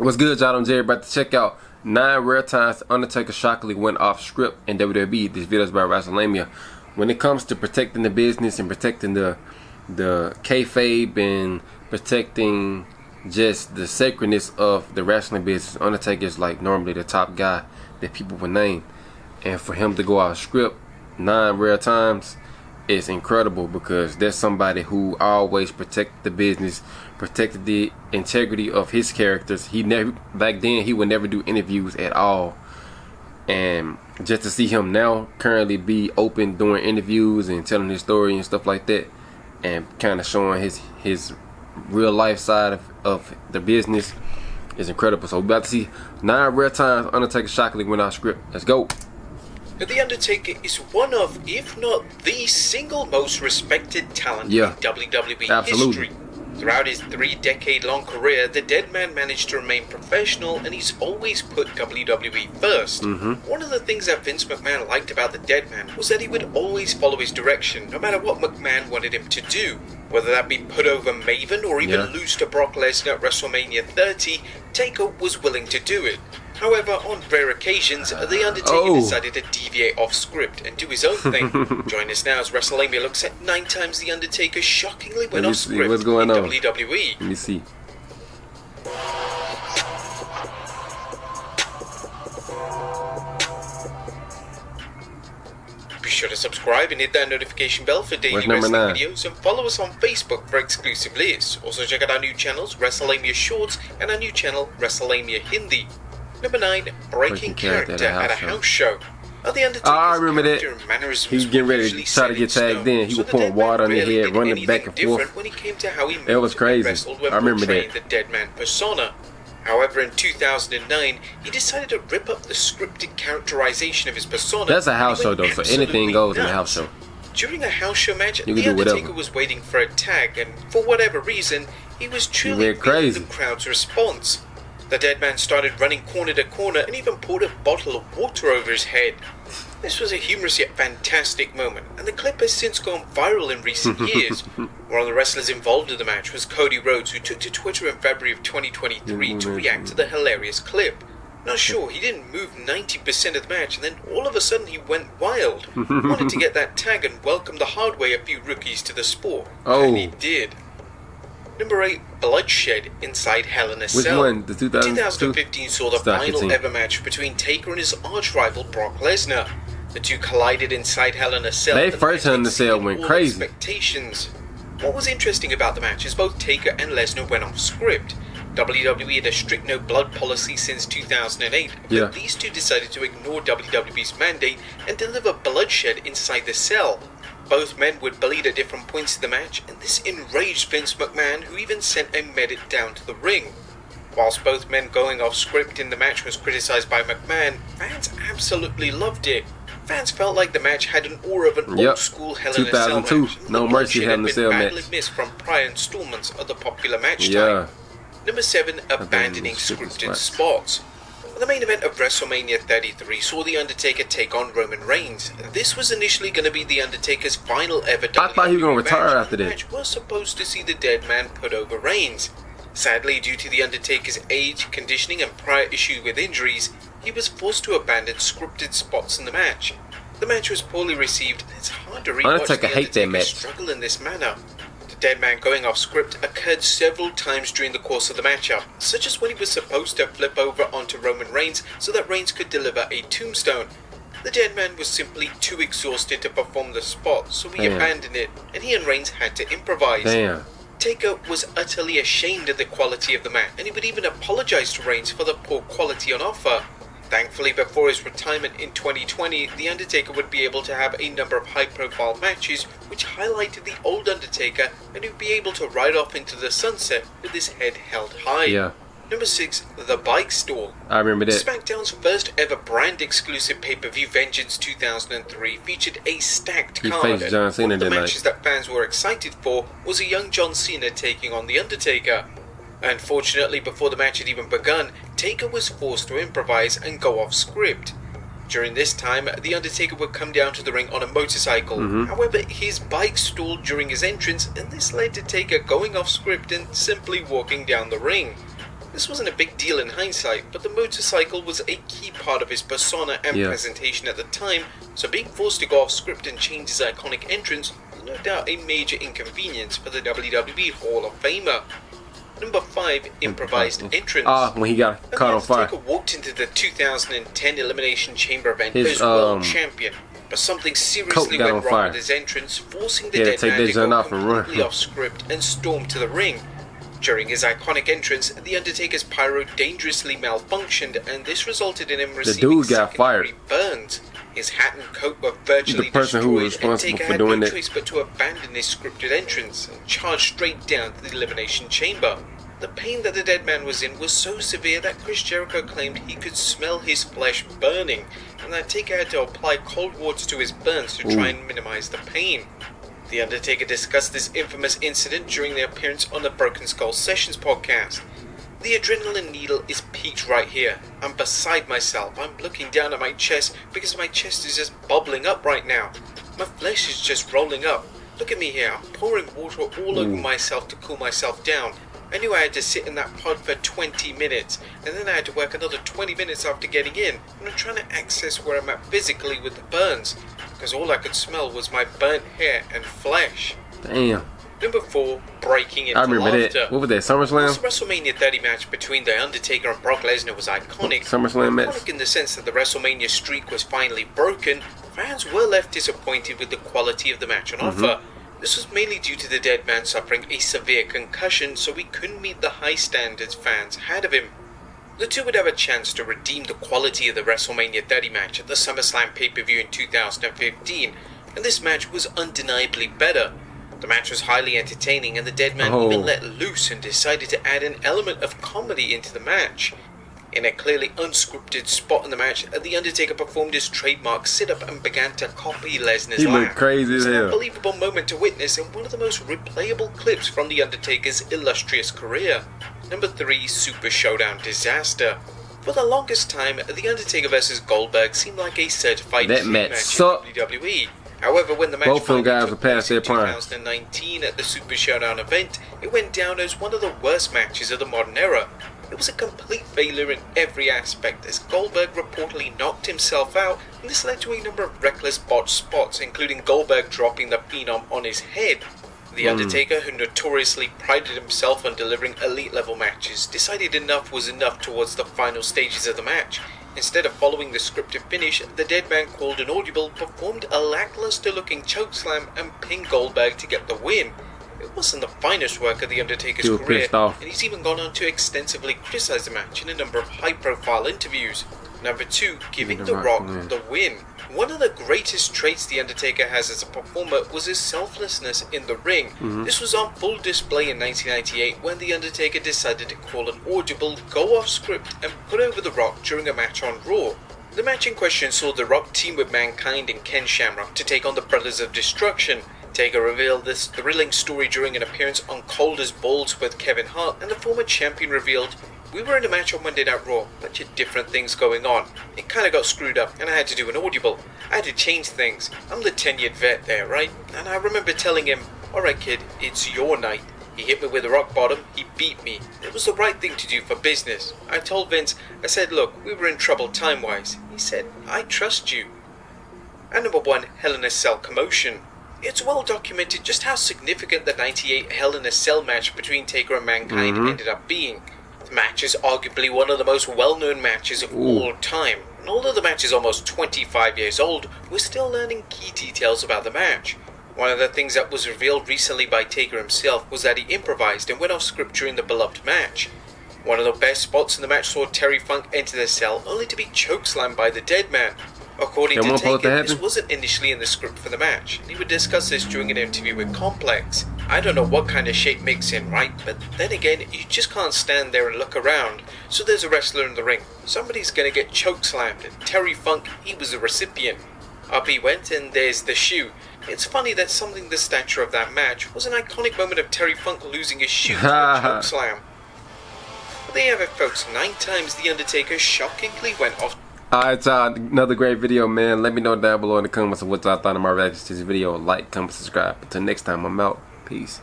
What's good, y'all? I'm Jerry. About to check out 9 rare times Undertaker shockingly went off script in WWE. This video is about WrestleMania. When it comes to protecting the business and protecting the kayfabe and protecting just the sacredness of the wrestling business, Undertaker is like normally the top guy that people would name. And for him to go off script 9 rare times is incredible, because there's somebody who always protected the business, protected the integrity of his characters. He never, back then, he would never do interviews at all. And just to see him now currently be open doing interviews and telling his story and stuff like that, and kind of showing his real life side of the business is incredible. So we're about to see 9 rare times Undertaker shockingly went off script. Let's go. The Undertaker is one of, if not the single most respected talent in WWE history. Throughout his 3-decade-long career, the Dead Man managed to remain professional, and he's always put WWE first. One of the things that Vince McMahon liked about the Dead Man was that he would always follow his direction, no matter what McMahon wanted him to do. Whether that be put over Maven or even lose to Brock Lesnar at WrestleMania 30, Taker was willing to do it. However, on rare occasions, The Undertaker decided to deviate off script and do his own thing. Join us now as WrestleMania looks at 9 times The Undertaker shockingly went off script what's going in on? WWE. Let me see. Be sure to subscribe and hit that notification bell for daily wrestling videos, and follow us on Facebook for exclusive lists. Also check out our new channels, WrestleMania Shorts, and our new channel, WrestleMania Hindi. Number 9, breaking character at a house show. The Undertaker's I remember that. He was getting ready to try to get tagged in. He was pouring water on his head, running back and forth. When he came to how he it was crazy. I remember that. The Dead Man persona. However, in 2009, he decided to rip up the scripted characterization of his persona. That's a house show, though, so anything goes in a house show. During a house show match, The Undertaker was waiting for a tag, and for whatever reason, he was truly feeling the crowd's response. The Dead Man started running corner to corner and even poured a bottle of water over his head. This was a humorous yet fantastic moment, and the clip has since gone viral in recent years. One of the wrestlers involved in the match was Cody Rhodes, who took to Twitter in February of 2023 to react to the hilarious clip. Not sure, he didn't move 90% of the match, and then all of a sudden he went wild. Wanted to get that tag and welcome the hard way a few rookies to the sport. And he did. Number 8, bloodshed inside Hell in a Cell. Which one? The 2015 saw the final ever match between Taker and his arch-rival Brock Lesnar. The two collided inside Hell in a Cell. They first Hell in a Cell went crazy. Expectations. What was interesting about the match is both Taker and Lesnar went off script. WWE had a strict no blood policy since 2008, but these two decided to ignore WWE's mandate and deliver bloodshed inside the cell. Both men would bleed at different points in the match, and this enraged Vince McMahon, who even sent a medic down to the ring. Whilst both men going off script in the match was criticized by McMahon, fans absolutely loved it. Fans felt like the match had an aura of an old-school Hell in a Cell match. 2002, No Mercy Hell in a Cell match. Badly missed from prior installments of the popular match time. Number 7, abandoning scripted spots. The main event of WrestleMania 33 saw The Undertaker take on Roman Reigns. This was initially going to be The Undertaker's final ever WWE I thought he was going to retire after that. The match was supposed to see the Dead Man put over Reigns. Sadly, due to The Undertaker's age, conditioning, and prior issue with injuries, he was forced to abandon scripted spots in the match. The match was poorly received, and it's hard to rewatch The Undertaker struggle in this manner. Dead Man going off script occurred several times during the course of the matchup, such as when he was supposed to flip over onto Roman Reigns so that Reigns could deliver a tombstone. The Dead Man was simply too exhausted to perform the spot, so he abandoned it, and he and Reigns had to improvise. Taker was utterly ashamed of the quality of the match, and he would even apologize to Reigns for the poor quality on offer. Thankfully, before his retirement in 2020, The Undertaker would be able to have a number of high-profile matches which highlighted the old Undertaker, and he'd be able to ride off into the sunset with his head held high. Number 6, the bike stall. I remember that. SmackDown's first ever brand-exclusive pay-per-view, Vengeance 2003, featured a stacked card. One of the matches that fans were excited for was a young John Cena taking on The Undertaker. Unfortunately, before the match had even begun, Taker was forced to improvise and go off script. During this time, The Undertaker would come down to the ring on a motorcycle. However, his bike stalled during his entrance, and this led to Taker going off script and simply walking down the ring. This wasn't a big deal in hindsight, but the motorcycle was a key part of his persona and presentation at the time, so being forced to go off script and change his iconic entrance was no doubt a major inconvenience for the WWE Hall of Famer. Number 5, improvised entrance. When he got caught on fire. Undertaker walked into the 2010 Elimination Chamber event as world champion, but something seriously went wrong with his entrance, forcing the dead man to go completely off script and storm to the ring. During his iconic entrance, The Undertaker's pyro dangerously malfunctioned, and this resulted in him receiving second-degree burns. His hat and coat were virtually destroyed, and Taker had no choice but to abandon his scripted entrance and charge straight down to the Elimination Chamber. The pain that the dead man was in was so severe that Chris Jericho claimed he could smell his flesh burning, and that Taker had to apply cold water to his burns to try and minimize the pain. The Undertaker discussed this infamous incident during their appearance on the Broken Skull Sessions podcast. The adrenaline needle is peaked right here. I'm beside myself. I'm looking down at my chest because my chest is just bubbling up right now. My flesh is just rolling up. Look at me here. I'm pouring water all over myself to cool myself down. I knew I had to sit in that pod for 20 minutes, and then I had to work another 20 minutes after getting in, and I'm trying to access where I'm at physically with the burns, because all I could smell was my burnt hair and flesh. Damn. Number 4, breaking into laughter. I remember laughter. that. What was that, SummerSlam? The WrestleMania 30 match between The Undertaker and Brock Lesnar was iconic. SummerSlam match. Iconic in the sense that the WrestleMania streak was finally broken, fans were left disappointed with the quality of the match on offer. This was mainly due to the dead man suffering a severe concussion, so he couldn't meet the high standards fans had of him. The two would have a chance to redeem the quality of the WrestleMania 30 match at the SummerSlam pay-per-view in 2015, and this match was undeniably better. The match was highly entertaining, and the dead man even let loose and decided to add an element of comedy into the match. In a clearly unscripted spot in the match, The Undertaker performed his trademark sit-up and began to copy Lesnar's laugh. Looked crazy as hell. It was an unbelievable moment to witness and one of the most replayable clips from The Undertaker's illustrious career. Number 3, Super Showdown disaster. For the longest time, The Undertaker vs. Goldberg seemed like a certified dream match in WWE. However, when the match both them guys were past their prime. 2019 at the Super Showdown event, it went down as one of the worst matches of the modern era. It was a complete failure in every aspect, as Goldberg reportedly knocked himself out, and this led to a number of reckless botched spots, including Goldberg dropping the Phenom on his head. The Undertaker, who notoriously prided himself on delivering elite-level matches, decided enough was enough towards the final stages of the match. Instead of following the scripted finish, the dead man called an audible, performed a lackluster-looking chokeslam, and pinned Goldberg to get the win. It wasn't the finest work of The Undertaker's career, and he's even gone on to extensively criticize the match in a number of high-profile interviews. Number 2, giving The Rock the win. One of the greatest traits The Undertaker has as a performer was his selflessness in the ring. This was on full display in 1998 when The Undertaker decided to call an audible, go off script, and put over The Rock during a match on Raw. The match in question saw The Rock team with Mankind and Ken Shamrock to take on the Brothers of Destruction. Taker revealed this thrilling story during an appearance on Cold as Balls with Kevin Hart, and the former champion revealed, "We were in a match on Monday Night Raw, bunch of different things going on. It kinda got screwed up, and I had to do an audible. I had to change things. I'm the tenured vet there, right? And I remember telling him, alright kid, it's your night. He hit me with a rock bottom, he beat me. It was the right thing to do for business. I told Vince, I said, look, we were in trouble time-wise. He said, I trust you." And number 1, Hell in a Cell commotion. It's well documented just how significant the 98 Hell in a Cell match between Taker and Mankind ended up being. The match is arguably one of the most well-known matches of all time, and although the match is almost 25 years old, we're still learning key details about the match. One of the things that was revealed recently by Taker himself was that he improvised and went off script during the beloved match. One of the best spots in the match saw Terry Funk enter the cell only to be chokeslammed by the dead man. According to Taker, this wasn't initially in the script for the match, and he would discuss this during an interview with Complex. I don't know what kind of shape Mick's in, right? But then again, you just can't stand there and look around. So there's a wrestler in the ring. Somebody's gonna get chokeslammed, and Terry Funk, he was the recipient. Up he went, and there's the shoe. It's funny that something the stature of that match was an iconic moment of Terry Funk losing his shoe to a chokeslam. Well, there you have it, folks. 9 times The Undertaker shockingly went off. Alright, y'all, another great video, man. Let me know down below in the comments of what y'all thought of my reaction to this video. Like, comment, subscribe. Until next time, I'm out. Peace.